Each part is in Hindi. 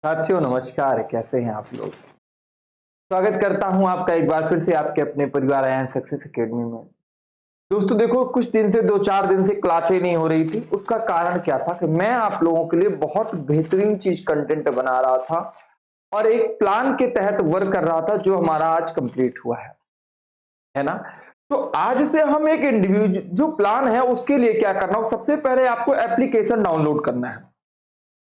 साथियों नमस्कार, कैसे हैं आप लोग। स्वागत करता हूं आपका एक बार फिर से आपके अपने परिवार आयन सक्सेस एकेडमी में। दोस्तों देखो, कुछ दिन से 2-4 दिन से क्लासें नहीं हो रही थी। उसका कारण क्या था कि मैं आप लोगों के लिए बहुत बेहतरीन चीज कंटेंट बना रहा था और एक प्लान के तहत वर्क कर रहा था जो हमारा आज कंप्लीट हुआ है ना। तो आज से हम एक इंडिविजुअल जो प्लान है उसके लिए क्या करना हो, सबसे पहले आपको एप्लीकेशन डाउनलोड करना है।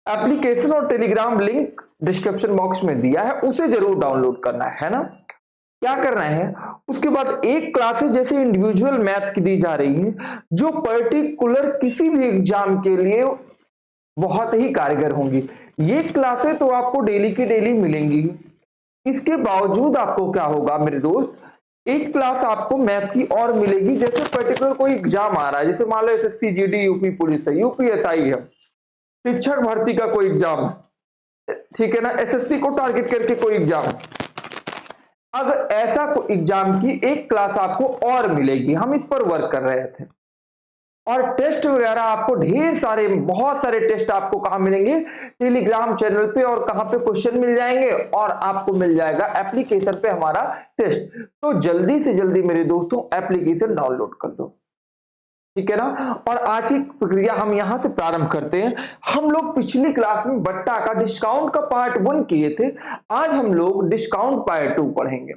एप्लीकेशन और टेलीग्राम लिंक डिस्क्रिप्शन बॉक्स में दिया है, उसे जरूर डाउनलोड करना है ना। क्या करना है, उसके बाद एक क्लासेस जैसे इंडिविजुअल मैथ की दी जा रही है जो पर्टिकुलर किसी भी एग्जाम के लिए बहुत ही कारगर होंगी। ये क्लासेस तो आपको डेली की डेली मिलेंगी। इसके बावजूद आपको क्या होगा मेरे दोस्त, एक क्लास आपको मैथ की और मिलेगी। जैसे पर्टिकुलर कोई एग्जाम आ रहा है, जैसे मान लो एसएससी जीडी यूपी पुलिस है, यूपीएसआई है, शिक्षक भर्ती का कोई एग्जाम है, ठीक है ना, एसएससी को टारगेट करके कोई एग्जाम है। अब ऐसा एग्जाम की एक क्लास आपको और मिलेगी, हम इस पर वर्क कर रहे थे। और टेस्ट वगैरह आपको ढेर सारे, बहुत सारे टेस्ट आपको कहां मिलेंगे, टेलीग्राम चैनल पे। और कहां पे क्वेश्चन मिल जाएंगे और आपको मिल जाएगा एप्लीकेशन पे हमारा टेस्ट। तो जल्दी से जल्दी मेरे दोस्तों एप्लीकेशन डाउनलोड कर दो, ठीक है ना। और आज की प्रक्रिया हम यहां से प्रारंभ करते हैं। हम लोग पिछली क्लास में बट्टा का डिस्काउंट का पार्ट 1 किए थे। आज हम लोग डिस्काउंट पार्ट 2 पढ़ेंगे।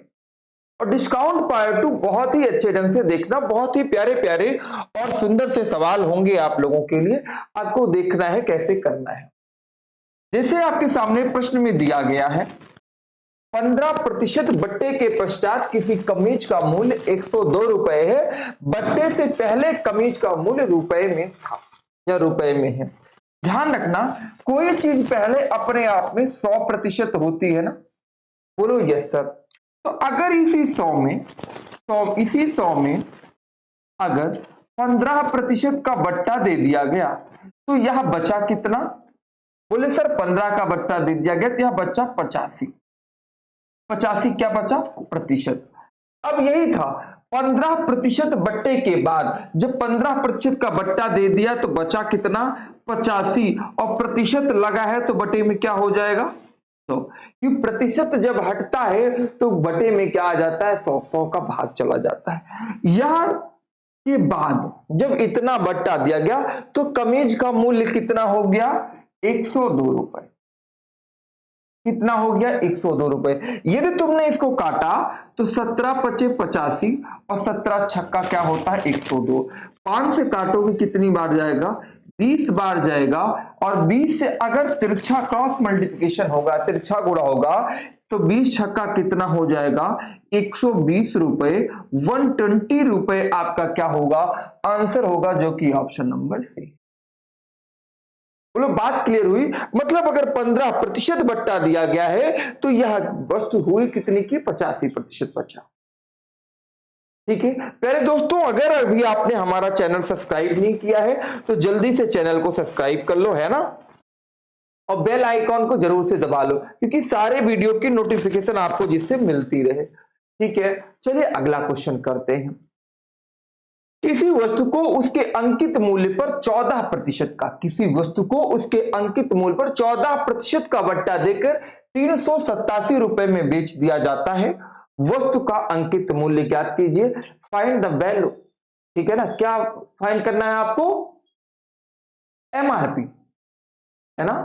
और डिस्काउंट पार्ट 2 बहुत ही अच्छे ढंग से देखना, बहुत ही प्यारे प्यारे और सुंदर से सवाल होंगे आप लोगों के लिए। आपको देखना है कैसे करना है। जैसे आपके सामने प्रश्न में दिया गया है, 15% बट्टे के पश्चात किसी कमीज का मूल्य 102 रुपए है। बट्टे से पहले कमीज का मूल्य रुपए में था या रुपए में है। ध्यान रखना, कोई चीज पहले अपने आप में 100% होती है ना। बोलो यस सर। तो अगर इसी 100 में अगर 15% का बट्टा दे दिया गया तो यह बचा कितना। बोले सर 15 का बट्टा दे दिया गया तो यह बचा 85। 85 क्या बचा, प्रतिशत। अब यही था, 15% बट्टे के बाद जब 15% का बट्टा दे दिया तो बचा कितना, 85। और प्रतिशत लगा है तो बटे में क्या हो जाएगा, तो ये प्रतिशत जब हटता है तो बटे में क्या आ जाता है, 100 का भाग चला जाता है। यह के बाद जब इतना बट्टा दिया गया तो कमीज का मूल्य कितना हो गया, 102 रुपए। कितना हो गया, 102 रुपए। यदि तुमने इसको काटा तो 17 पचे 85 और 17 छक्का क्या होता है, 102। 5 से काटोगे कितनी बार जाएगा, 20 बार जाएगा। और 20 से अगर तिरछा क्रॉस मल्टीप्लिकेशन होगा, तिरछा गुणा होगा, तो 20 छक्का कितना हो जाएगा, 120 रुपए। 120 रुपए आपका क्या होगा, आंसर होगा, जो कि ऑप्शन नंबर सी। बोलो बात क्लियर हुई। मतलब अगर 15% बट्टा दिया गया है तो यह वस्तु हुई कितनी की, 85% बचा। ठीक है प्यारे दोस्तों, अगर अभी आपने हमारा चैनल सब्सक्राइब नहीं किया है तो जल्दी से चैनल को सब्सक्राइब कर लो, है ना। और बेल आइकॉन को जरूर से दबा लो, क्योंकि सारे वीडियो की नोटिफिकेशन आपको जिससे मिलती रहे। ठीक है, चलिए अगला क्वेश्चन करते हैं। किसी वस्तु को उसके अंकित मूल्य पर 14% का, किसी वस्तु को उसके अंकित मूल्य पर 14% का बट्टा देकर 387 रुपए में बेच दिया जाता है। वस्तु का अंकित मूल्य ज्ञात कीजिए, फाइंड द वैल्यू। ठीक है ना, क्या फाइंड करना है आपको, एमआरपी, है ना,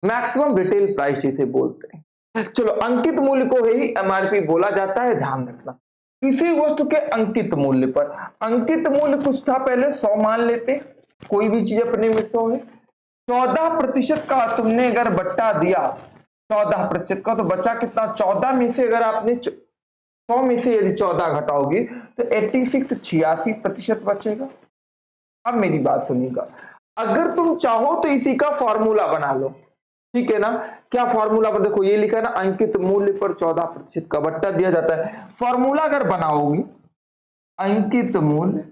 मैक्सिमम रिटेल प्राइस जिसे बोलते हैं। चलो, अंकित मूल्य को ही एमआरपी बोला जाता है, ध्यान रखना। किसी वस्तु के अंकित मूल्य पर, अंकित मूल्य कुछ था पहले, 100 मान लेते, कोई भी चीज अपने में 100 है। 14% का तुमने अगर बट्टा दिया, 14% का, तो बचा कितना, 14 में से अगर आपने 100 में से यदि 14 घटाओगी तो 86 86% बचेगा। अब मेरी बात सुनिएगा, अगर तुम चाहो तो इसी का फॉर्मूला बना लो। ठीक है ना, क्या फॉर्मूला पर, देखो ये लिखा है ना, अंकित मूल्य पर 14% का बट्टा दिया जाता है। फॉर्मूला अगर बनाओगी, अंकित मूल्य,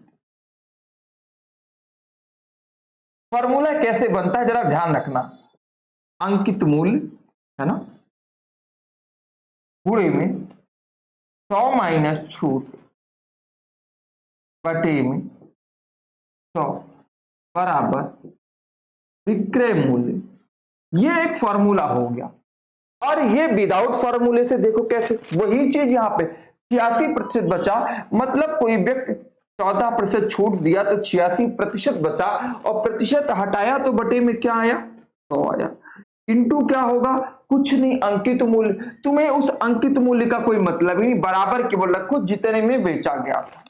फॉर्मूला कैसे बनता है जरा ध्यान रखना। अंकित मूल्य, है ना, गुणे में 100 माइनस छूट बटे में 100 बराबर विक्रय मूल्य। ये एक फॉर्मूला हो गया। और ये विदाउट फॉर्मूले से देखो कैसे, वही चीज यहाँ पे 86% बचा, मतलब कोई व्यक्ति 14% छूट दिया तो 86% बचा, और प्रतिशत हटाया तो बटे में क्या आया, 100 आया। इनटू क्या होगा, कुछ नहीं, अंकित मूल्य। तुम्हें उस अंकित मूल्य का कोई मतलब ही नहीं, बराबर केवल रखो जितने में बेचा गया था,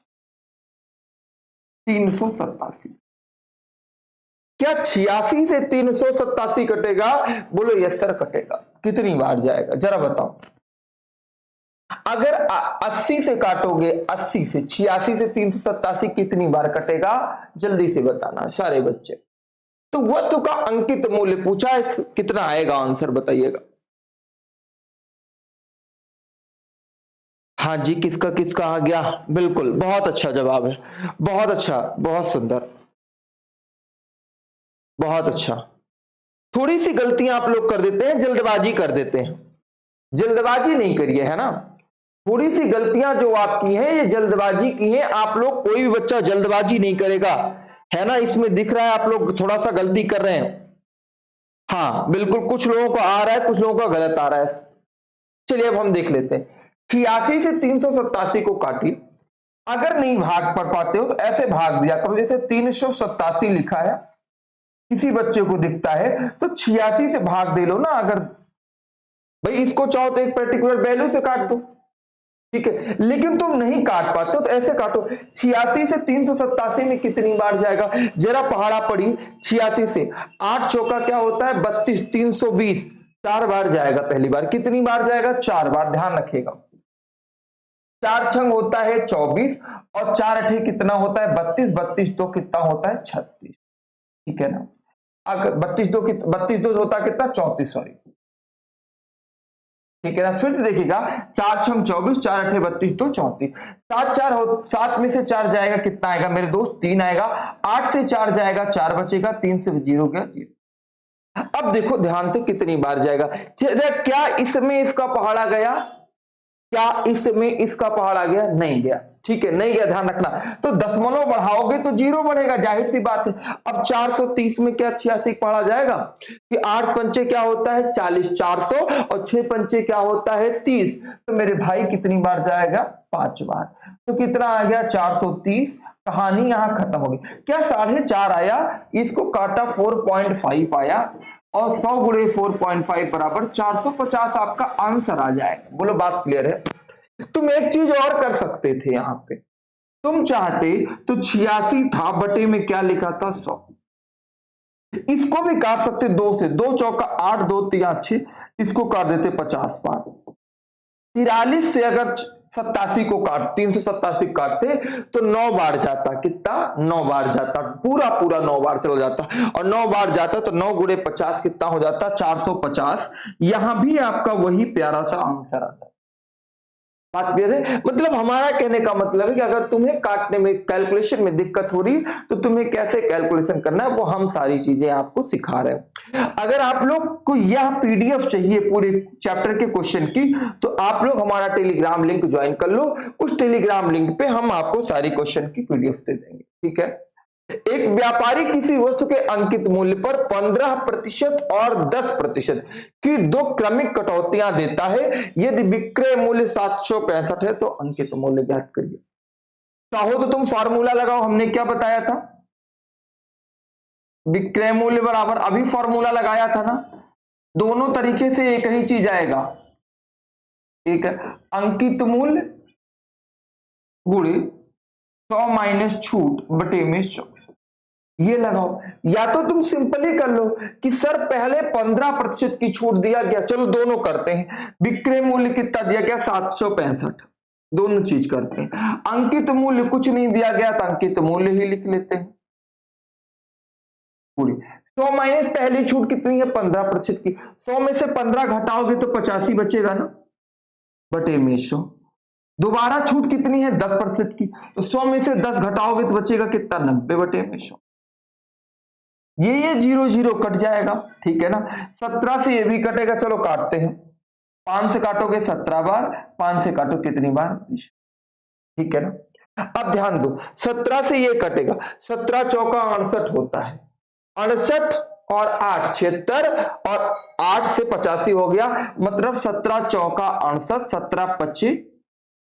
387। क्या 86 से 387 कटेगा, बोलो यस सर कटेगा। कितनी बार जाएगा जरा बताओ। अगर 80 से काटोगे, 80 से 86 से 387 कितनी बार कटेगा, जल्दी से बताना सारे बच्चे। तो वस्तु का अंकित मूल्य पूछा है, कितना आएगा आंसर बताइएगा। हाँ जी, किसका किसका आ गया, बिल्कुल बहुत अच्छा जवाब है, बहुत अच्छा, बहुत सुंदर, बहुत अच्छा। थोड़ी सी गलतियां आप लोग कर देते हैं, जल्दबाजी कर देते हैं, जल्दबाजी नहीं करिए, है ना। थोड़ी सी गलतियां जो आपकी हैं ये जल्दबाजी की हैं, आप लोग कोई भी बच्चा जल्दबाजी नहीं करेगा, है ना। इसमें दिख रहा है आप लोग थोड़ा सा गलती कर रहे हैं। हाँ बिल्कुल, कुछ लोगों को आ रहा है, कुछ लोगों का गलत आ रहा है। चलिए अब हम देख लेते हैं। 86 से 387 को काटिए, अगर नहीं भाग पढ़ पाते हो तो ऐसे भाग दिया करो, जैसे 387 लिखा है, किसी बच्चे को दिखता है तो 86 से भाग दे लो ना। अगर भाई इसको चाहो तो एक पर्टिकुलर वैल्यू से काट दो, ठीक है, लेकिन तुम नहीं काट पाते हो तो ऐसे काटो। 86 से 387 में कितनी बार जाएगा, जरा पहाड़ा पड़ी। 86 से 8 चौका क्या होता है 32, 320, 4 बार जाएगा। पहली बार कितनी बार जाएगा, 4 बार, ध्यान रखिएगा। 4 छंग होता है 24, और 4 अठे कितना होता है 32, 32 तो कितना होता है 36, ठीक है ना। अगर 32 दो होता है कितना 34, सॉरी, ठीक है ना। फिर से देखिएगा, 4 छंग 24, 4 अठे 32 तो 34, 7 में से 4 जाएगा कितना आएगा मेरे दोस्त, 3 आएगा। 8 से 4 जाएगा 4 बचेगा, 3 से 0 गया 0। अब देखो ध्यान से कितनी बार जाएगा, क्या इसमें इसका पहाड़ा गया, क्या इसमें इसका पहाड़ आ गया, नहीं गया, ठीक है, नहीं गया, ध्यान रखना। तो दशमलव बढ़ाओगे तो 0 बढ़ेगा, जाहिर सी बात है। अब 430 में क्या 86 पढ़ा जाएगा, कि 8 पंचे क्या होता है 40, 400, और 6 पंचे क्या होता है 30, तो मेरे भाई कितनी बार जाएगा 5 बार। तो कितना आ गया 430, कहानी यहां खत्म होगी। क्या 4.5 आया, इसको काटा 4.5 आया, और 100 गुणे 4.5 बराबर 450 आपका आंसर आ जाएगा। बोलो बात क्लियर है। तुम एक चीज और कर सकते थे, यहां पे तुम चाहते तो 86 था, बटे में क्या लिखा था 100, इसको भी काट सकते 2 से, 2 चौका 8, 2 तिया 6, इसको काट देते 50 बार। 43 से अगर 87 को काट 387 काटते तो 9 बार जाता, कितना 9 बार जाता, पूरा पूरा 9 बार चला जाता, और 9 बार जाता तो 9 गुणे 50 कितना हो जाता 450। यहां भी आपका वही प्यारा सा आंसर आता। बात क्लियर है। मतलब हमारा कहने का मतलब है कि अगर तुम्हें काटने में कैलकुलेशन में दिक्कत हो रही तो तुम्हें कैसे कैलकुलेशन करना है वो हम सारी चीजें आपको सिखा रहे हैं। अगर आप लोग को यह पीडीएफ चाहिए पूरे चैप्टर के क्वेश्चन की, तो आप लोग हमारा टेलीग्राम लिंक ज्वाइन कर लो। उस टेलीग्राम लिंक पे हम आपको सारी क्वेश्चन की पीडीएफ दे देंगे, ठीक है। एक व्यापारी किसी वस्तु के अंकित मूल्य पर 15% और 10% की 2 क्रमिक कटौतियां देता है। यदि विक्रय मूल्य 765 है तो अंकित मूल्य ज्ञात करिए। चाहो तो तुम फार्मूला लगाओ, हमने क्या बताया था, विक्रय मूल्य बराबर, अभी फार्मूला लगाया था ना। दोनों तरीके से एक ही चीज आएगा, एक है अंकित मूल्य गुणे 100 माइनस छूट बटे में 100, ये लगाओ। या तो तुम सिंपल ही कर लो कि सर पहले 15% की छूट दिया गया, चलो दोनों करते हैं। विक्रय मूल्य कितना दिया गया 765, दोनों चीज करते हैं। अंकित मूल्य कुछ नहीं दिया गया तो अंकित मूल्य ही लिख लेते हैं पूरी। 100 माइनस पहली छूट कितनी है 15% की, 100 में से 15 घटाओगे तो 85 बचेगा ना, बटे में 100। दोबारा छूट कितनी है 10% की, तो 100 में से 10 घटाओगे तो बचेगा कितना 90 बटे में 100। ये 0 0 कट जाएगा, ठीक है ना। 17 से ये भी कटेगा, चलो काटते हैं। 5 से काटोगे 17 बार, 5 से काटो कितनी बार 20, ठीक है ना। अब ध्यान दो 17 से ये कटेगा, 17 चौका 68 होता है, 68 और 8 76 और 8 से 85 हो गया, मतलब 17 चौका 68,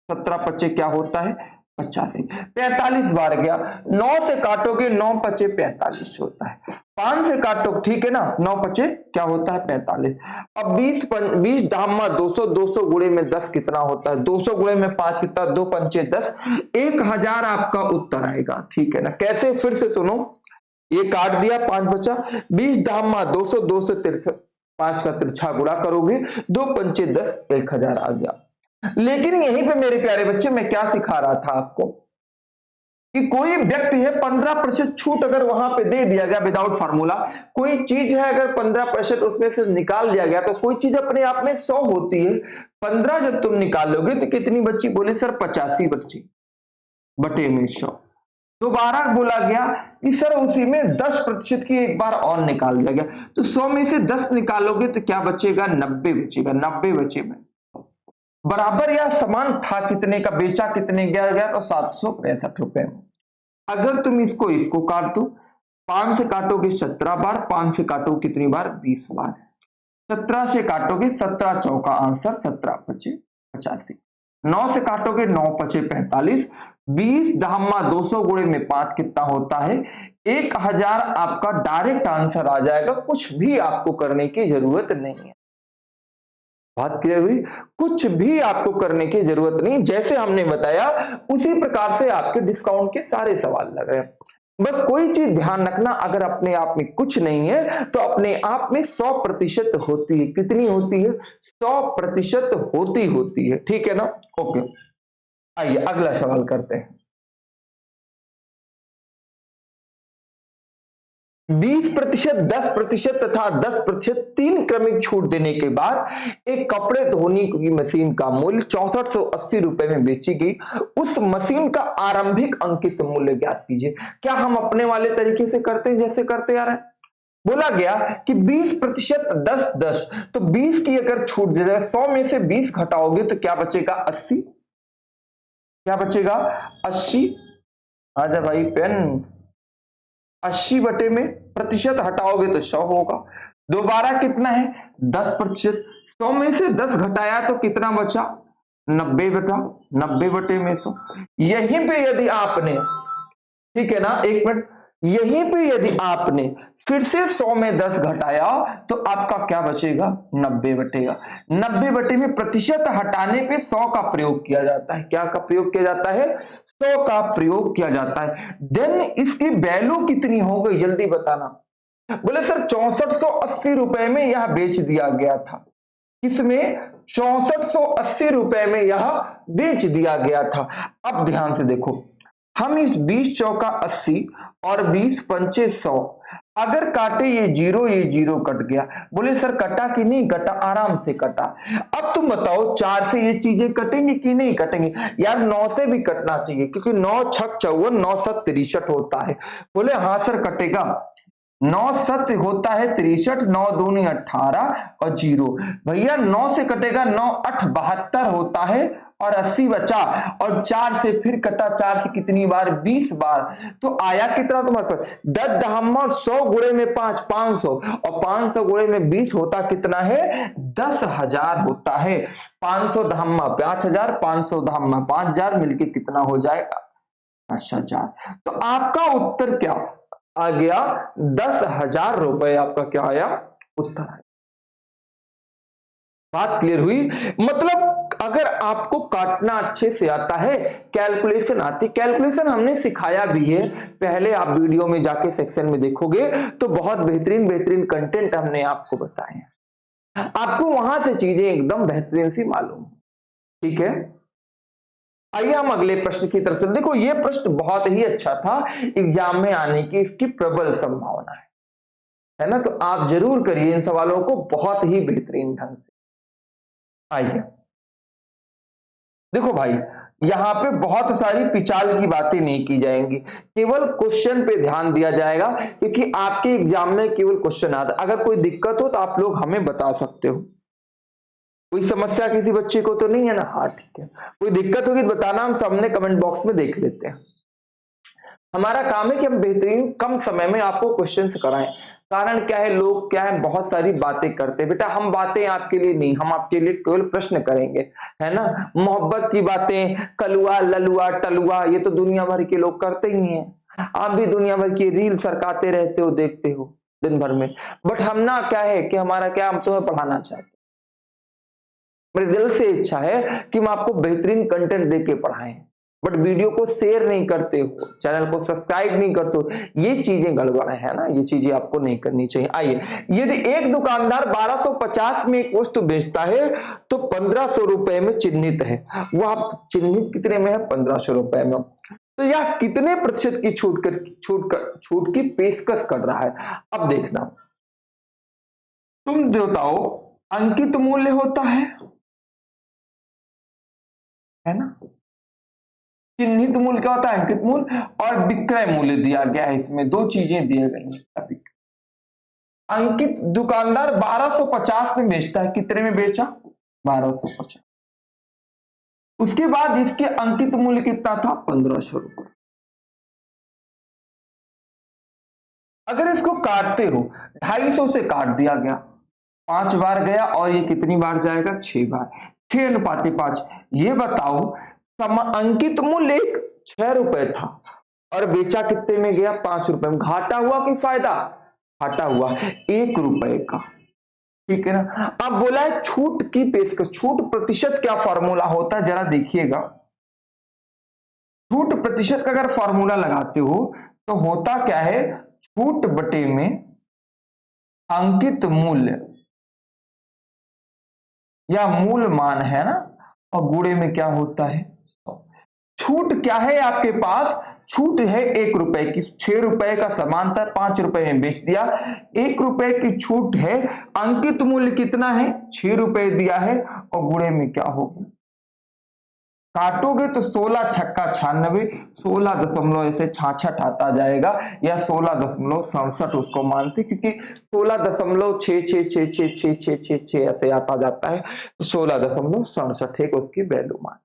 17 पच्चे क्या होता है 85, 45 बार गया। 9 से काटोगे 9 पचे 45 होता है, 5 से काटो ठीक है ना, 9 पचे क्या होता है 45। अब 20 धामा 200, 200 गुणे में 10 कितना होता है, 200 गुणे में 5 कितना, 2 पंचे 10, 1000 आपका उत्तर आएगा। ठीक है ना, कैसे फिर से सुनो, ये काट दिया 5 बचा, 20 धामा 200, 2 से 63, 5 का तिरछा गुणा करोगे, 2 पंचे 10, 1000 आ गया। लेकिन यहीं पे मेरे प्यारे बच्चे मैं क्या सिखा रहा था आपको कि कोई व्यक्ति है 15% छूट अगर वहां पे दे दिया गया विदाउट फार्मूला, कोई चीज है अगर 15% उसमें से निकाल दिया गया, तो कोई चीज अपने आप में 100 होती है, 15 जब तुम निकालोगे तो कितनी बची, बोले सर 85 बची बटे में 100। दोबारा बोला गया कि सर उसी में 10% की एक बार और निकाल दिया गया, तो 100 में से 10 निकालोगे तो क्या बचेगा, 90 बचेगा, 90 बचे में बराबर या समान था कितने का, बेचा कितने गया तो 765 रुपए में। अगर तुम इसको काट दो, 5 से काटोगे 17 बार, 5 से काटोगे कितनी बार 20 बार, 17 से काटोगे 17 चौका 68, 17 पचे 85, 9 से काटोगे 9 पचे 45, 20 धामा 200 गुणे में 5 कितना होता है 1000। आपका डायरेक्ट आंसर आ जाएगा, कुछ भी आपको करने की जरूरत नहीं है। बात क्लियर हुई, कुछ भी आपको करने की जरूरत नहीं, जैसे हमने बताया उसी प्रकार से आपके डिस्काउंट के सारे सवाल लग रहे हैं। बस कोई चीज ध्यान रखना, अगर अपने आप में कुछ नहीं है तो अपने आप में 100% होती है। कितनी होती है, 100% होती है। ठीक है ना, ओके, आइए अगला सवाल करते हैं। 20%, 10% तथा 10% 3 क्रमिक छूट देने के बाद एक कपड़े धोने की मशीन का मूल्य 6480 रुपए में बेची गई। उस मशीन का आरंभिक अंकित मूल्य ज्ञात कीजिए। क्या हम अपने वाले तरीके से करते हैं जैसे करते आ रहे हैं? बोला गया कि 20% 10, तो 20 की अगर छूट दे जाए, 100 में से 20 घटाओगे तो क्या बचेगा 80, क्या बचेगा 80। आजा भाई पेन, 80 बटे में प्रतिशत हटाओगे तो 100 होगा। दोबारा कितना है 10%, 100 में से 10 घटाया तो कितना बचा 90 बटा 90 बटे में 100। यहीं पे यदि आपने, ठीक है ना, एक मिनट, यहीं पे यदि आपने फिर से 100 में 10 घटाया तो आपका क्या बचेगा 90 बटेगा। 90 बटे में प्रतिशत हटाने पे 100 का प्रयोग किया जाता है। क्या का प्रयोग किया जाता है, 100 का प्रयोग किया जाता है। देन इसकी वैल्यू कितनी हो गई जल्दी बताना। बोले सर 6480 रुपए में यह बेच दिया गया था। किसमें, 6480 रुपए में यह बेच दिया गया था। अब ध्यान से देखो, हम इस 20 चौका 80 और 20 पंचे 100 अगर काटे, ये जीरो कट गया। बोले सर कटा कि नहीं कटा, आराम से कटा। अब तुम बताओ 4 से ये चीजें कटेंगी कि नहीं कटेंगी, यार 9 से भी कटना चाहिए क्योंकि 9 छक 54, 9 7 63 होता है। बोले हाँ सर कटेगा, 9 7 होता है 63, 9 दूनी 18 और 0, भैया 9 से कटेगा, 9 8 72 होता है और 80 बचा, और 4 से फिर कटा, 4 से कितनी बार 20 बार, तो आया कितना तुम्हारे पास 10 दहम्मा 100 गुणे में 5 500, और 500 गुणे में 20 होता कितना है 10,000 होता है। 500 दहम्मा 5000, 500 दहम्मा 5000, मिलके कितना हो जाएगा 10,000। तो आपका उत्तर क्या आ गया 10,000 रुपए, आपका क्या आया उत्तर आया। बात क्लियर हुई, मतलब अगर आपको काटना अच्छे से आता है, कैलकुलेशन आती, कैलकुलेशन हमने सिखाया भी है पहले, आप वीडियो में जाके सेक्शन में देखोगे तो बहुत बेहतरीन कंटेंट हमने आपको बताए हैं, आपको वहां से चीजें एकदम बेहतरीन सी मालूम। ठीक है, आइए हम अगले प्रश्न की तरफ चलते। देखो ये प्रश्न बहुत ही अच्छा था, एग्जाम में आने की इसकी प्रबल संभावना है ना, तो आप जरूर करिए इन सवालों को बहुत ही बेहतरीन ढंग से। आइए देखो भाई, यहां पे बहुत सारी पिचाल की बातें नहीं की जाएंगी, केवल क्वेश्चन पे ध्यान दिया जाएगा क्योंकि आपके एग्जाम में केवल क्वेश्चन आता है। अगर कोई दिक्कत हो तो आप लोग हमें बता सकते हो, कोई समस्या किसी बच्चे को तो नहीं है ना, हाँ ठीक है, कोई दिक्कत होगी तो बताना, हम सामने कमेंट बॉक्स में देख लेते हैं। हमारा काम है कि हम बेहतरीन कम समय में आपको क्वेश्चन कराएं कारण क्या है, लोग क्या है बहुत सारी बातें करते हैं। बेटा हम बातें आपके लिए नहीं, हम आपके लिए केवल प्रश्न करेंगे, है ना। मोहब्बत की बातें, कलुआ ललुआ टलुआ, ये तो दुनिया भर के लोग करते ही हैं। आप भी दुनिया भर की रील सरकाते रहते हो, देखते हो दिन भर में। बट हम ना क्या है कि हमारा क्या, हम तुम्हें पढ़ाना चाहते हैं। मेरे दिल से इच्छा है कि हम आपको बेहतरीन कंटेंट देके पढ़ाएं, बट वीडियो को शेयर नहीं करते हो, चैनल को सब्सक्राइब नहीं करते हो, ये चीजें गड़बड़ है ना, ये चीजें आपको नहीं करनी चाहिए। आइए, यदि एक दुकानदार 1250 में एक वस्तु बेचता है तो 1500 रुपए में चिन्हित है, वह चिन्हित कितने में है, 1500 रुपए में, तो यह कितने प्रतिशत की छूट की पेशकश कर रहा है। अब देखना, तुम बताओ, अंकित मूल्य होता है ना, चिन्हित मूल्य क्या होता है, अंकित मूल्य, और विक्रय मूल्य दिया गया है। इसमें दो चीजें दिए गई हैं। अंकित दुकानदार 1250 में बेचता है, कितने में बेचा, 1250। उसके बाद इसके अंकित मूल्य कितना था, 1500 रुपए। अगर इसको काटते हो, 250 से काट दिया गया, 5 बार गया, और ये कितनी बार जाएगा, 6 बार, 6:5। ये बताओ, अंकित मूल्य 6 रुपए था और बेचा कितने में गया, 5 रुपए में, घाटा हुआ कि फायदा, घाटा हुआ, 1 रुपए का। ठीक है ना। अब बोला है छूट की पेशकश, छूट प्रतिशत क्या फॉर्मूला होता है, जरा देखिएगा। छूट प्रतिशत का अगर फॉर्मूला लगाते हो तो होता क्या है, छूट बटे में अंकित मूल्य या मूल मान, है ना, और गुणे में क्या होता है, छूट क्या है आपके पास, छूट है 1 रुपए की, 6 रुपए का सामान था, 5 रुपए में बेच दिया, 1 रुपए की छूट है, अंकित मूल्य कितना है, 6 रुपए दिया है, और गुणे में क्या होगा, काटोगे तो 16 छक्का 96, 16 दशमलव ऐसे 66 आता जाएगा, या 16.67 उसको मानते, क्योंकि 16.666666 ऐसे आता जाता है, तो 16.67 एक उसकी वैल्यू मान।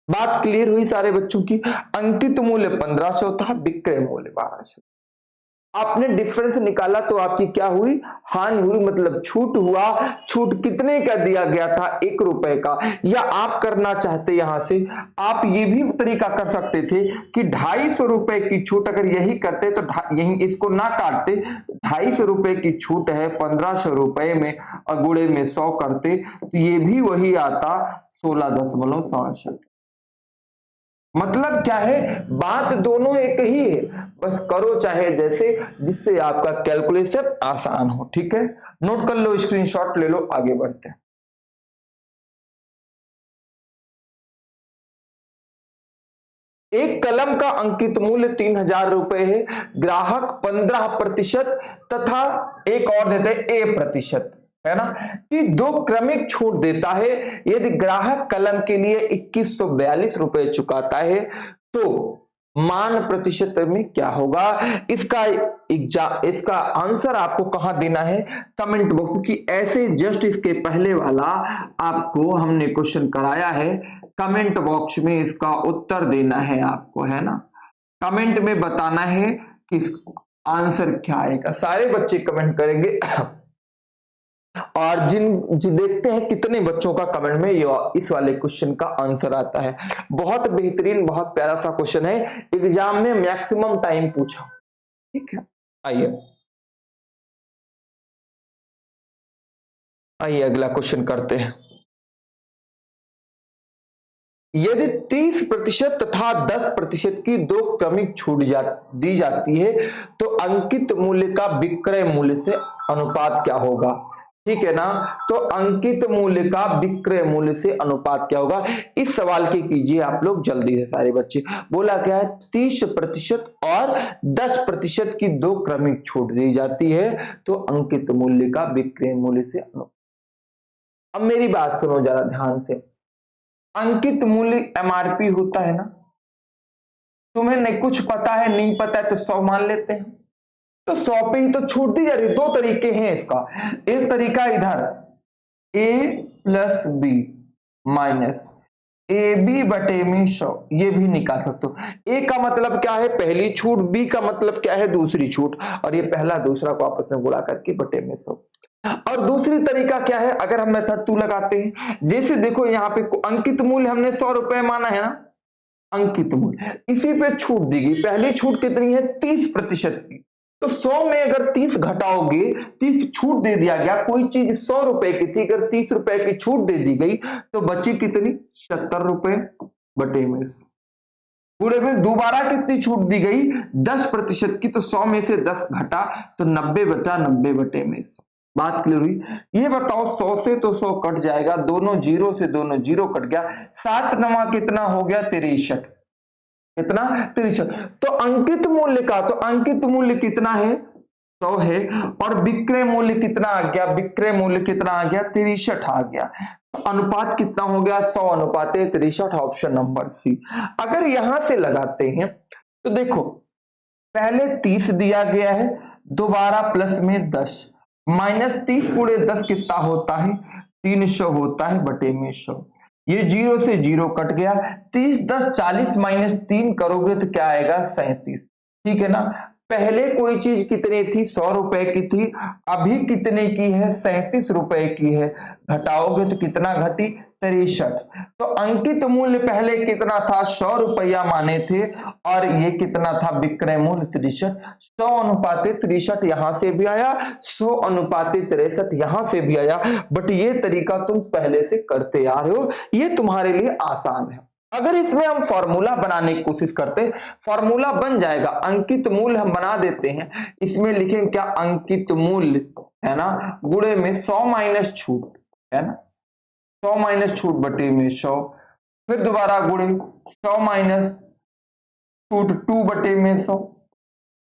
बात क्लियर हुई सारे बच्चों की। अंकित मूल्य 1500 था, विक्रय मूल्य 1200। आपने डिफरेंस निकाला तो आपकी क्या हुई, हानि हुई, मतलब छूट हुआ। छूट कितने का दिया गया था, 1 रुपए का। या आप करना चाहते, यहां से आप ये भी तरीका कर सकते थे कि 250 रुपए की छूट, अगर यही करते तो यही इसको ना काटते, 250 रुपए की छूट है 1500 रुपए में, और गुणे में 100 करते, तो ये भी वही आता 16.67। मतलब क्या है, बात दोनों एक ही है, बस करो चाहे जैसे, जिससे आपका कैलकुलेशन आसान हो। ठीक है, नोट कर लो, स्क्रीनशॉट ले लो, आगे बढ़ते हैं। एक कलम का अंकित मूल्य 3000 रुपए है, ग्राहक 15% तथा एक और देते हैं A%, है ना, कि 2 क्रमिक छूट देता है। यदि ग्राहक कलम के लिए 2142 रुपए चुकाता है तो मान प्रतिशत में क्या होगा। इसका आंसर आपको कहां देना है, कमेंट बॉक्स, क्योंकि ऐसे जस्ट इसके पहले वाला आपको हमने क्वेश्चन कराया है, कमेंट बॉक्स में इसका उत्तर देना है आपको, है ना। कमेंट में बताना है कि आंसर क्या आएगा, सारे बच्चे कमेंट करेंगे। और देखते हैं कितने बच्चों का कमेंट में इस वाले क्वेश्चन का आंसर आता है। बहुत बेहतरीन, बहुत प्यारा सा क्वेश्चन है, एग्जाम में मैक्सिमम टाइम पूछा। ठीक है, आइए अगला क्वेश्चन करते हैं। यदि 30% तथा 10% की 2 क्रमिक छूट दी जाती है तो अंकित मूल्य का विक्रय मूल्य से अनुपात क्या होगा। ठीक है ना, तो अंकित मूल्य का विक्रय मूल्य से अनुपात क्या होगा, इस सवाल के कीजिए आप लोग जल्दी से सारे बच्चे। बोला क्या है, 30% और 10% की 2 क्रमिक छूट दी जाती है तो अंकित मूल्य का विक्रय मूल्य से अनुपात। अब मेरी बात सुनो जरा ध्यान से, अंकित मूल्य एमआरपी होता है ना, तुम्हें नहीं कुछ पता है, नहीं पता है तो 100 मान लेते हैं, तो 100 पे ही तो छूट दी जा रही। 2 तरीके हैं इसका, एक तरीका इधर A + B - ए बी बटे में 100, ये भी निकाल सकते हो। ए का मतलब क्या है, पहली छूट, बी का मतलब क्या है, दूसरी छूट, और ये पहला दूसरा को आपस में गुणा करके बटे में 100। और दूसरी तरीका क्या है, अगर हम मेथड 2 लगाते हैं, जैसे देखो यहाँ पे अंकित मूल्य हमने 100 रुपए माना है ना, अंकित मूल्य, इसी पे छूट दी गई, पहली छूट कितनी है, 30% की, तो 100 में अगर 30 घटाओगे, 30 छूट दे दिया गया, कोई चीज 100 रुपए की थी, अगर 30 रुपए की छूट दे दी गई तो बची कितनी, 76 रुपए बटे में 100। पूरे में दोबारा कितनी छूट दी गई, 10% की, तो 100 में से 10 घटा तो 90 बटा 90 बटे में 100। बात क्लियर हुई। ये बताओ 100 से तो 100 कट जाएगा, दोनों जीरो से दोनों जीरो कट गया, 7 नवा कितना हो गया, 63, कितना, 63। तो अंकित मूल्य का, तो अंकित मूल्य कितना है, 100 है, और विक्रय मूल्य कितना आ गया, विक्रय मूल्य कितना आ गया, 63 आ गया। तो अनुपात कितना हो गया, 100 अनुपात 63, ऑप्शन नंबर सी। अगर यहां से लगाते हैं तो देखो पहले 30 दिया गया है, दोबारा प्लस में 10, माइनस 30 गुणे 10 कितना होता है, 300 होता है बटे में 100। ये जीरो से जीरो कट गया, 30 10 40 माइनस 3 करोगे तो क्या आएगा, 37। ठीक है ना, पहले कोई चीज कितनी थी, 100 रुपए की थी, अभी कितने की है, 37 रुपए की है, घटाओगे तो कितना घटी, 63। तो अंकित मूल्य पहले कितना था, 100 रुपया माने थे, और ये कितना था, विक्रय मूल्य 63। 100 अनुपात 63 यहां से भी आया, 100 अनुपात 63 यहां से भी आया, बट ये तरीका तुम पहले से करते आ रहे हो, ये तुम्हारे लिए आसान है। अगर इसमें हम फॉर्मूला बनाने की कोशिश करते, फॉर्मूला बन जाएगा, अंकित मूल्य हम बना देते हैं, इसमें लिखेंगे क्या, अंकित मूल्य है ना, गुणे में 100 माइनस छूट है ना, 100 माइनस छूट बटे में 100, फिर दोबारा गुणे 100 माइनस छूट 2 बटे में 100,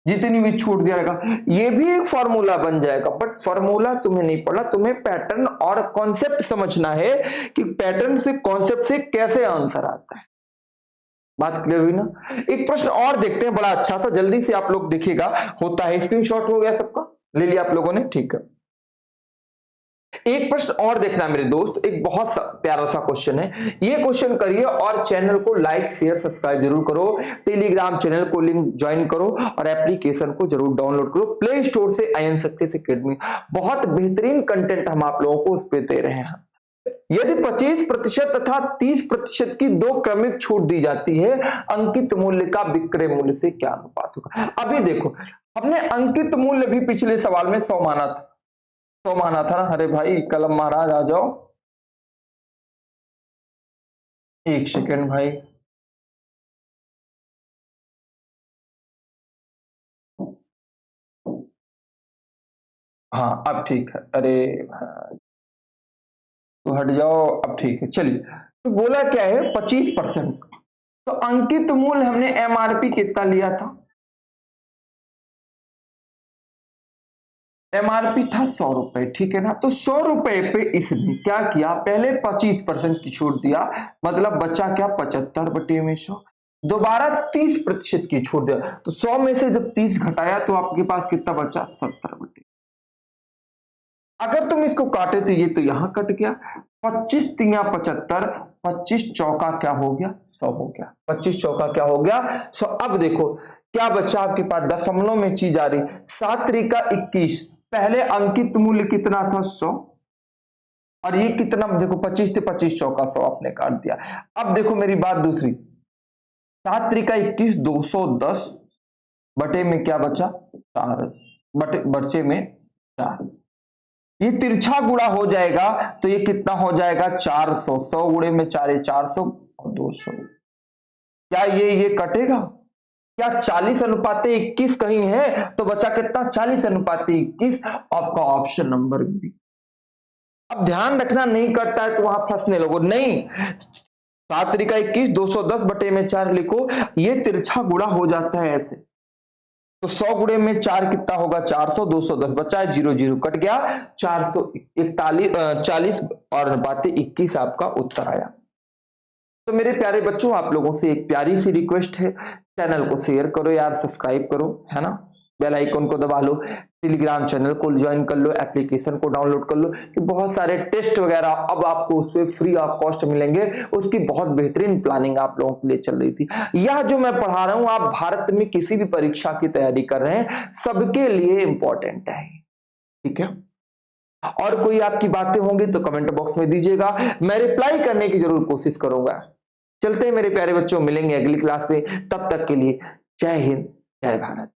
जितनी भी छूट दिया जाएगा, ये भी एक फॉर्मूला बन जाएगा। बट फॉर्मूला तुम्हें नहीं पढ़ना, तुम्हें पैटर्न और कॉन्सेप्ट समझना है कि पैटर्न से कॉन्सेप्ट से कैसे आंसर आता है। बात क्लियर हुई ना। एक प्रश्न और देखते हैं, बड़ा अच्छा सा, जल्दी से आप लोग देखिएगा, होता है, स्क्रीनशॉट हो गया सबका, ले लिया आप लोगों ने, ठीक है। एक प्रश्न और देखना मेरे दोस्त, एक बहुत प्यारा सा क्वेश्चन है, ये क्वेश्चन करिए और चैनल को लाइक शेयर सब्सक्राइब जरूर करो, टेलीग्राम चैनल को लिंक ज्वाइन करो, और एप्लीकेशन को जरूर डाउनलोड करो प्ले स्टोर से, आईएन सक्सेस एकेडमी, बहुत बेहतरीन कंटेंट हम आप लोगों को उस पर दे रहे हैं। यदि 25% तथा 30% की दो क्रमिक छूट दी जाती है, अंकित मूल्य का विक्रय मूल्य से क्या अनुपात होगा। अभी देखो, हमने अंकित मूल्य भी पिछले सवाल में 100 माना था, 100 माना था ना, अरे भाई कलम महाराज आ जाओ, एक सेकेंड भाई, हाँ अब ठीक है, अरे भाई तो हट जाओ, अब ठीक है, चलिए। तो बोला क्या है, 25%, तो अंकित मूल्य हमने एमआरपी कितना लिया था, एमआरपी था 100 रुपए, ठीक है ना, तो 100 रुपए पे इसने क्या किया, पहले 25% की छूट दिया, मतलब बचा क्या, 75 बटे में 100, दोबारा 30% की छूट दिया, तो 100 में से जब 30 घटाया तो आपके पास कितना बचा, 70 बटे। अगर तुम इसको काटे तो ये तो यहां कट गया, 25 तिया 75, 25 चौका क्या हो गया, 100 हो गया, 25 चौका क्या हो गया, 100। अब देखो क्या बचा आपके पास, दशमलव में चीज आ रही, 7 त्रिका 21, पहले अंकित मूल्य कितना था, 100, और ये कितना, देखो 25 थे, 25 चौका 100 आपने काट दिया। अब देखो मेरी बात दूसरी, 7 त्रिका 21, 210 बटे में क्या बचा, 4 बचे में 4, ये तिरछा गुणा हो जाएगा तो ये कितना हो जाएगा, 400, 100 गुणे में 4 400 और 200, क्या ये कटेगा, क्या 40 अनुपात 21 कहीं है, तो बचा कितना, 40 अनुपात 21, आपका ऑप्शन नंबर बी। अब ध्यान रखना, नहीं कटता है तो वहां फंसने लगो, नहीं, 7 त्रिका 21, 210 बटे में 4 लिखो, ये तिरछा गुणा हो जाता है ऐसे, तो 100 गुणे में 4 कितना होगा, 400, 210 बचा है, 0 0 कट गया, 441 40 और अनुपात 21 आपका उत्तर आया। तो मेरे प्यारे बच्चों, आप लोगों से एक प्यारी सी रिक्वेस्ट है, चैनल को शेयर करो यार, सब्सक्राइब करो, है ना, बेल आइकन को दबा लो, टेलीग्राम चैनल को ज्वाइन कर लो, एप्लीकेशन को डाउनलोड कर लो कि बहुत सारे टेस्ट वगैरह अब आपको उस पर फ्री ऑफ कॉस्ट मिलेंगे। उसकी बहुत बेहतरीन प्लानिंग आप लोगों के लिए चल रही थी। यह जो मैं पढ़ा रहा हूं, आप भारत में किसी भी परीक्षा की तैयारी कर रहे हैं, सबके लिए इंपॉर्टेंट है, ठीक है। और कोई आपकी बातें होंगी तो कमेंट बॉक्स में दीजिएगा, मैं रिप्लाई करने की जरूर कोशिश करूंगा। चलते हैं मेरे प्यारे बच्चों, मिलेंगे अगली क्लास में, तब तक के लिए जय हिंद, जय भारत।